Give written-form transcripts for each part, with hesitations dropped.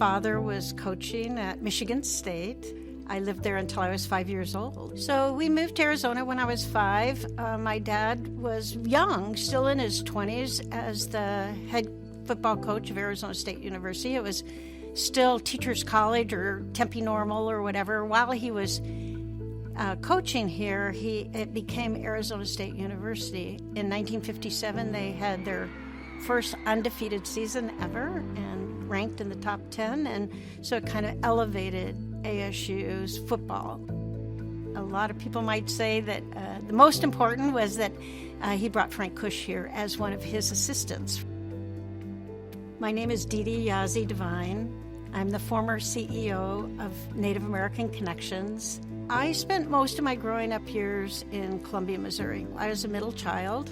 father was coaching at Michigan State. I lived there until I was 5 years old. So we moved to Arizona when I was 5. My dad was young, still in his 20s, as the head football coach of Arizona State University. It was still Teachers College or Tempe Normal or whatever. While he was coaching here, it became Arizona State University. In 1957, they had their first undefeated season ever and ranked in the top 10, and so it kind of elevated ASU's football. A lot of people might say that the most important was that he brought Frank Kush here as one of his assistants. My name is Yazzie Devine. I'm the former CEO of Native American Connections. I spent most of my growing up years in Columbia, Missouri. I was a middle child.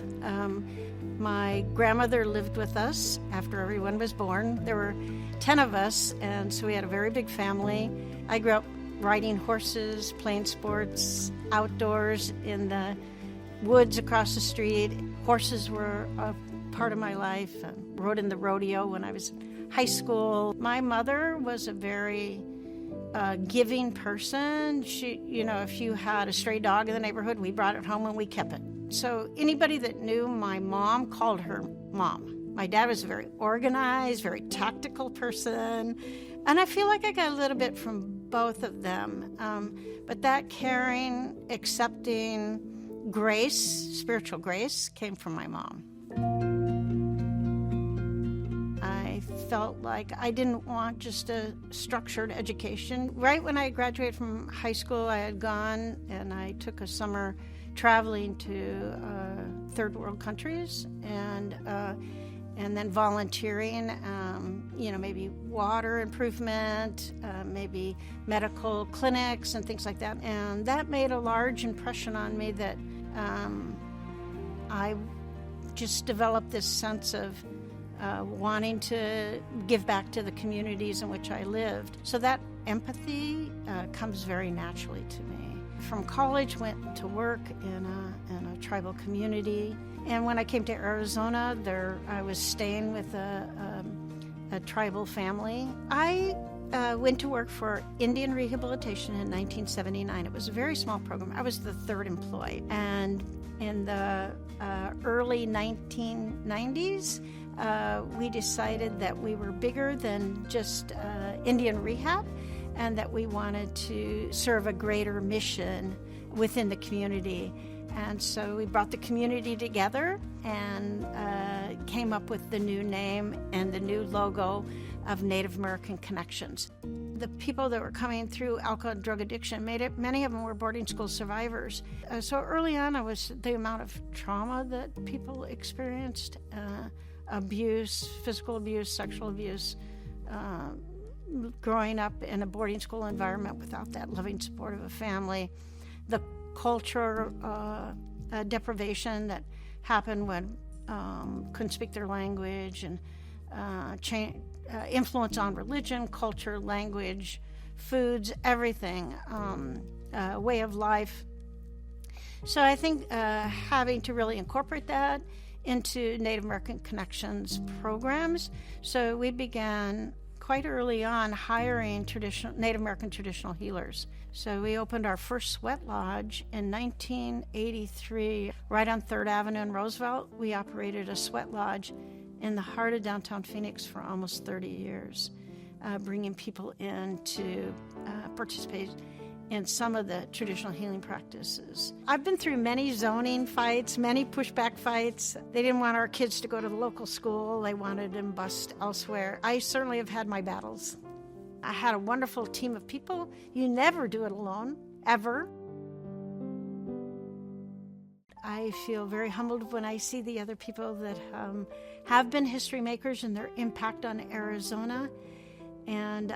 My grandmother lived with us after everyone was born. There were 10 of us, and so we had a very big family. I grew up riding horses, playing sports, outdoors in the woods across the street. Horses were a part of my life. I rode in the rodeo when I was in high school. My mother was a very giving person. She, if you had a stray dog in the neighborhood, we brought it home and we kept it. So anybody that knew my mom called her mom. My dad was a very organized, very tactical person, and I feel like I got a little bit from both of them. But that caring, accepting grace, spiritual grace, came from my mom. I felt like I didn't want just a structured education. Right when I graduated from high school, I had gone and I took a summer traveling to third world countries and then volunteering, maybe water improvement, maybe medical clinics and things like that. And that made a large impression on me that I just developed this sense of wanting to give back to the communities in which I lived. So that empathy comes very naturally to me. From college, went to work in a tribal community. And when I came to Arizona, I was staying with a tribal family. I went to work for Indian Rehabilitation in 1979. It was a very small program. I was the third employee. And in the early 1990s, we decided that we were bigger than just Indian rehab, and that we wanted to serve a greater mission within the community. And so we brought the community together and came up with the new name and the new logo of Native American Connections. The people that were coming through alcohol and drug addiction, many of them were boarding school survivors. So early on, the amount of trauma that people experienced, abuse, physical abuse, sexual abuse, growing up in a boarding school environment without that loving support of a family, the culture deprivation that happened when couldn't speak their language, and influence on religion, culture, language, foods, everything, way of life. So I think having to really incorporate that into Native American Connections programs. So we began quite early on hiring Native American traditional healers. So we opened our first sweat lodge in 1983, right on 3rd Avenue in Roosevelt. We operated a sweat lodge in the heart of downtown Phoenix for almost 30 years, bringing people in to participate in some of the traditional healing practices. I've been through many zoning fights, many pushback fights. They didn't want our kids to go to the local school. They wanted them bused elsewhere. I certainly have had my battles. I had a wonderful team of people. You never do it alone, ever. I feel very humbled when I see the other people that have been history makers and their impact on Arizona. And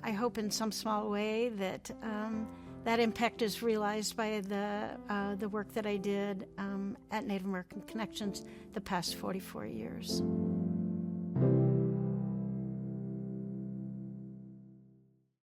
I hope in some small way that that impact is realized by the work that I did at Native American Connections the past 44 years.